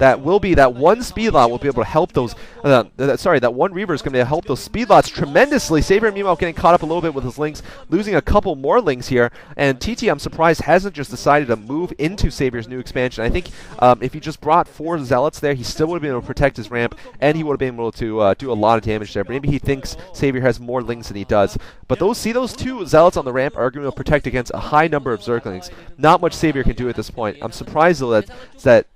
that will be that one speed lot will be able to help those, that one Reaver is going to help those speed lots tremendously. Savior, meanwhile, getting caught up a little bit with his links, losing a couple more links here, and TT, I'm surprised, hasn't just decided to move into Savior's new expansion. I think if he just brought 4 Zealots there, he still would have been able to protect his ramp, and he would have been able to do a lot of damage there. But maybe he thinks Savior has more links than he does. But those 2 Zealots on the ramp are going to protect against a high number of Zerglings. Not much Savior can do at this point. I'm surprised, though, that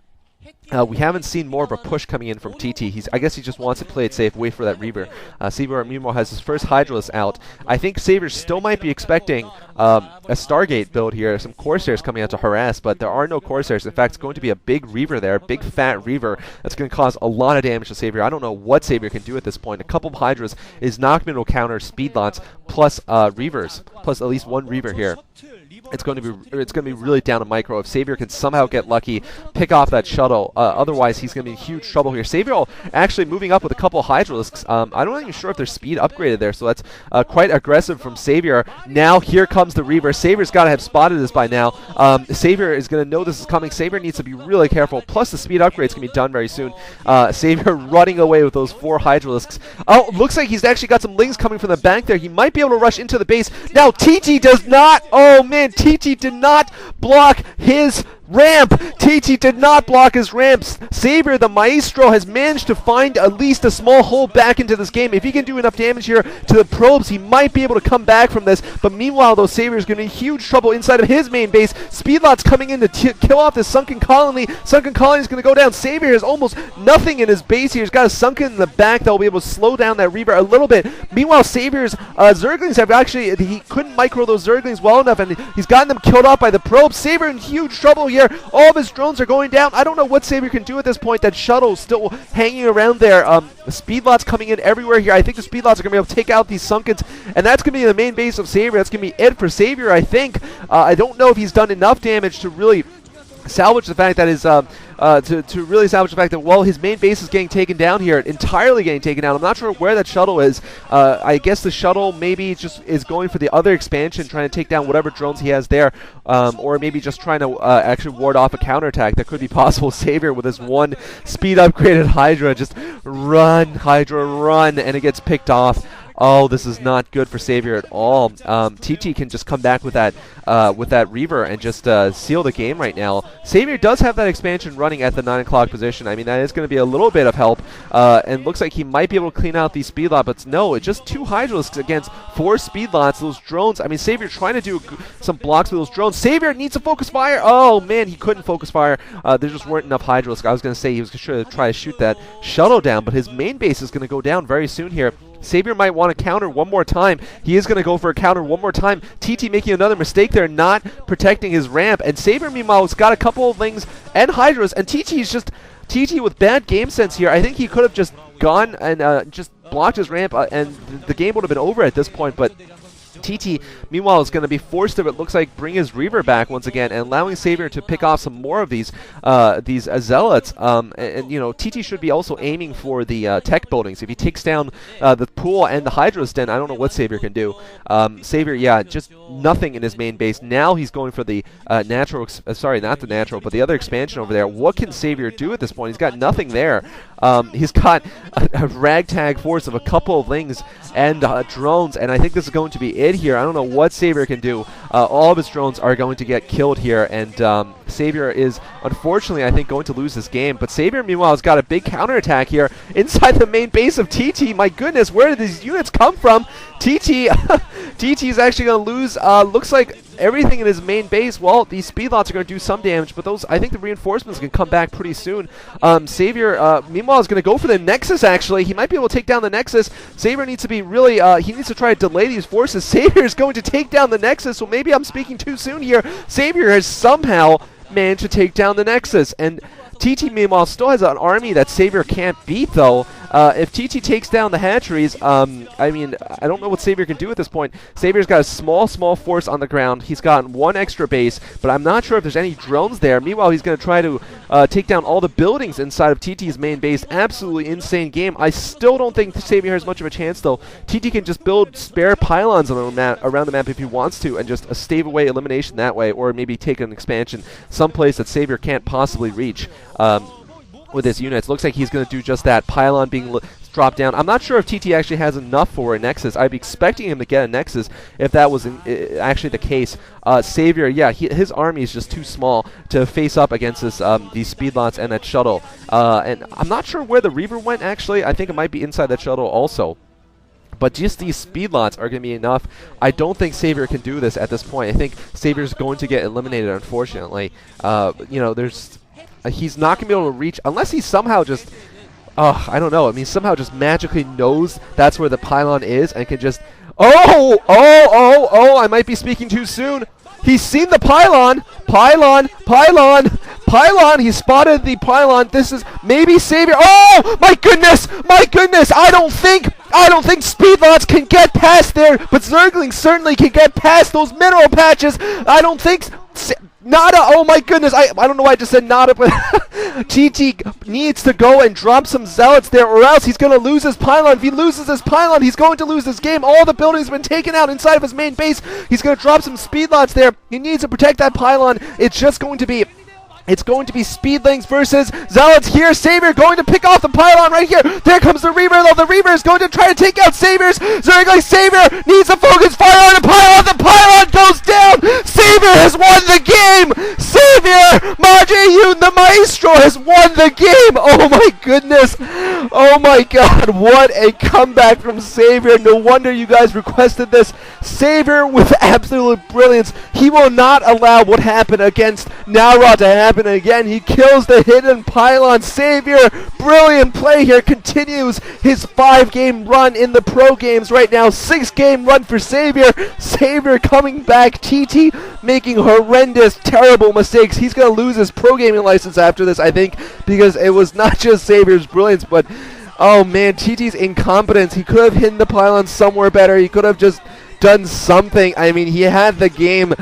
we haven't seen more of a push coming in from TT. I guess he just wants to play it safe, wait for that Reaver. Savior, meanwhile, has his first Hydralisk out. I think Savior still might be expecting a Stargate build here, some Corsairs coming out to harass, but there are no Corsairs. In fact, it's going to be a big Reaver there, a big fat Reaver that's going to cause a lot of damage to Savior. I don't know what Savior can do at this point. A couple of Hydras is not going to counter speed lots plus Reavers, plus at least one Reaver here. It's going to be really down to micro. If Savior can somehow get lucky, pick off that shuttle. Otherwise, he's going to be in huge trouble here. Savior actually moving up with a couple of Hydralisks. I'm not even sure if their speed upgraded there, so that's quite aggressive from Savior. Now here comes the Reaver. Savior's got to have spotted this by now. Savior is going to know this is coming. Savior needs to be really careful. Plus, the speed upgrade's going to be done very soon. Savior running away with those 4 Hydralisks. Oh, looks like he's actually got some links coming from the bank there. He might be able to rush into the base. Now, TT does not. Oh, man. TT did not block his ramp. TT did not block his ramps. Savior, the Maestro, has managed to find at least a small hole back into this game. If he can do enough damage here to the probes, he might be able to come back from this. But meanwhile, though, Savior is going to be in huge trouble inside of his main base. Speedlot's coming in to kill off this Sunken Colony. Sunken Colony is going to go down. Savior has almost nothing in his base here. He's got a Sunken in the back that will be able to slow down that Reaver a little bit. Meanwhile, Savior's Zerglings have actually, he couldn't micro those Zerglings well enough, and he's gotten them killed off by the probes. Savior in huge trouble here. All of his drones are going down. I don't know what Savior can do at this point. That shuttle's still hanging around there. The speedlots coming in everywhere here. I think the speedlots are going to be able to take out these Sunkens, and that's going to be the main base of Savior. That's going to be it for Savior, I think. I don't know if he's done enough damage to really salvage the fact that his to really salvage the fact that, well, his main base is getting taken down here, entirely getting taken down. I'm not sure where that shuttle is. I guess the shuttle maybe just is going for the other expansion, trying to take down whatever drones he has there, or maybe just trying to actually ward off a counterattack. That could be possible. Savior with his 1 speed upgraded Hydra, just run, Hydra, run, and it gets picked off. Oh, this is not good for Savior at all. TT can just come back with that Reaver and just seal the game right now. Savior does have that expansion running at the 9 o'clock position. I mean, that is going to be a little bit of help, and looks like he might be able to clean out these speed lots, but no, it's just 2 Hydralisks against 4 speed lots. Those drones, I mean, Savior trying to do some blocks with those drones. Savior needs to focus fire. Oh, man, he couldn't focus fire. There just weren't enough Hydralisks. I was going to say he was going to try to shoot that shuttle down, but his main base is going to go down very soon here. Savior might want to counter one more time. He is going to go for a counter one more time. TT making another mistake there, not protecting his ramp. And Savior, meanwhile, has got a couple of Lings and Hydras. And TT with bad game sense here. I think he could have just gone and just blocked his ramp, and the game would have been over at this point. But TT, meanwhile, is going to be forced to, it looks like, bring his Reaver back once again, and allowing Savior to pick off some more of these Zealots. And you know, TT should be also aiming for the tech buildings. If he takes down the pool and the Hydra's den, I don't know what Savior can do. Savior, yeah, just nothing in his main base. Now he's going for the natural, sorry, not the natural, but the other expansion over there. What can Savior do at this point? He's got nothing there. He's got a ragtag force of a couple of Lings and drones, and I think this is going to be it here. I don't know what Savior can do. All of his drones are going to get killed here, and Savior is, unfortunately, I think, going to lose this game. But Savior, meanwhile, has got a big counterattack here inside the main base of TT. My goodness, where did these units come from? TT is actually going to lose, looks like, everything in his main base. Well, these speedlots are going to do some damage, but those, I think the reinforcements can come back pretty soon. Savior, meanwhile, is going to go for the Nexus, actually. He might be able to take down the Nexus. Savior needs to be really, he needs to try to delay these forces. Savior is going to take down the Nexus, so maybe I'm speaking too soon here. Savior has somehow managed to take down the Nexus, and TT, meanwhile, still has an army that Savior can't beat, though. If TT takes down the hatcheries, I mean, I don't know what Savior can do at this point. Savior's got a small force on the ground. He's gotten one extra base, but I'm not sure if there's any drones there. Meanwhile, he's going to try to take down all the buildings inside of TT's main base. Absolutely insane game. I still don't think Savior has much of a chance, though. TT can just build spare pylons on the map, around the map if he wants to, and just stave away elimination that way, or maybe take an expansion someplace that Savior can't possibly reach. with his units. Looks like he's going to do just that. Pylon being dropped down. I'm not sure if TT actually has enough for a Nexus. I'd be expecting him to get a Nexus if that was actually the case. Savior, yeah, his army is just too small to face up against this, these speedlots and that shuttle. And I'm not sure where the Reaver went, actually. I think it might be inside that shuttle also. But just these speedlots are going to be enough. I don't think Savior can do this at this point. I think Savior's going to get eliminated, unfortunately. You know, he's not going to be able to reach, unless he somehow just, I don't know. I mean, somehow just magically knows that's where the pylon is and can just, I might be speaking too soon. He's seen the pylon. Pylon. He spotted the pylon. This is maybe Savior. Oh my goodness! I don't think speedlots can get past there, but Zergling certainly can get past those mineral patches. I don't think. Nada, oh my goodness, I don't know why I just said Nada, but TT needs to go and drop some zealots there, or else he's going to lose his pylon. If he loses his pylon, he's going to lose this game. All the buildings have been taken out inside of his main base. He's going to drop some speedlots there. He needs to protect that pylon. It's going to be Speedlings versus Zealots here. Savior going to pick off the pylon right here. There comes the Reaver, though. The Reaver is going to try to take out Savior's. Zergling Savior needs to focus fire on the pylon. The pylon goes down. Savior has won the game. Savior, Majayun, the Maestro, has won the game. Oh my goodness. Oh my god. What a comeback from Savior. No wonder you guys requested this. Savior with absolute brilliance. He will not allow what happened against Nara to happen again. He kills the hidden pylon. Savior, brilliant play here, continues his 5-game run in the pro games right now. 6-game run for Savior. Savior coming back. TT making horrendous, terrible mistakes. He's going to lose his pro gaming license after this, I think, because it was not just Savior's brilliance, but oh man, TT's incompetence. He could have hidden the pylon somewhere better. He could have just done something. I mean, he had the game.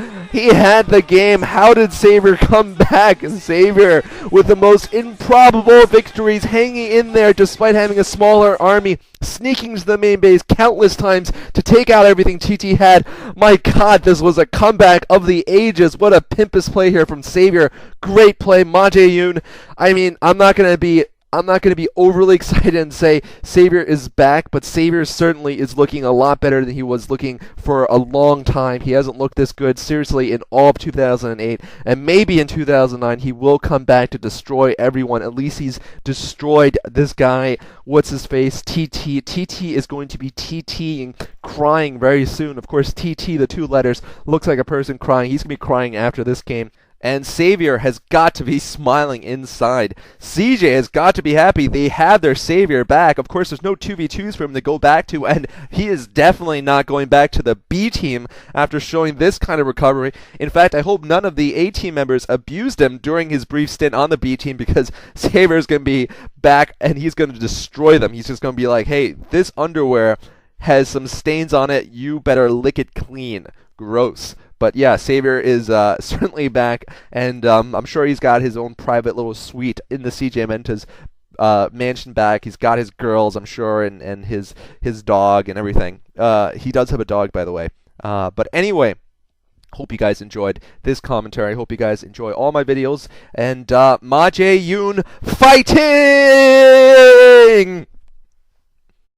How did Savior come back? Savior with the most improbable victories, hanging in there despite having a smaller army, sneaking to the main base countless times to take out everything TT had. My god, this was a comeback of the ages. What a pimpus play here from Savior. Great play, Majayun. I mean, I'm not going to be overly excited and say Savior is back, but Savior certainly is looking a lot better than he was looking for a long time. He hasn't looked this good, seriously, in all of 2008, and maybe in 2009 he will come back to destroy everyone. At least he's destroyed this guy, what's his face, TT. TT is going to be TTing, crying very soon. Of course, TT, the 2 letters, looks like a person crying. He's going to be crying after this game. And Savior has got to be smiling inside. CJ has got to be happy they have their Savior back. Of course, there's no 2v2s for him to go back to, and he is definitely not going back to the B team after showing this kind of recovery. In fact, I hope none of the A team members abused him during his brief stint on the B team, because Savior is going to be back and he's going to destroy them. He's just going to be like, hey, this underwear has some stains on it. You better lick it clean. Gross. But yeah, Savior is certainly back, and I'm sure he's got his own private little suite in the CJ Menta's mansion back. He's got his girls, I'm sure, and his dog and everything. He does have a dog, by the way. But anyway, hope you guys enjoyed this commentary. Hope you guys enjoy all my videos. And Majayun fighting!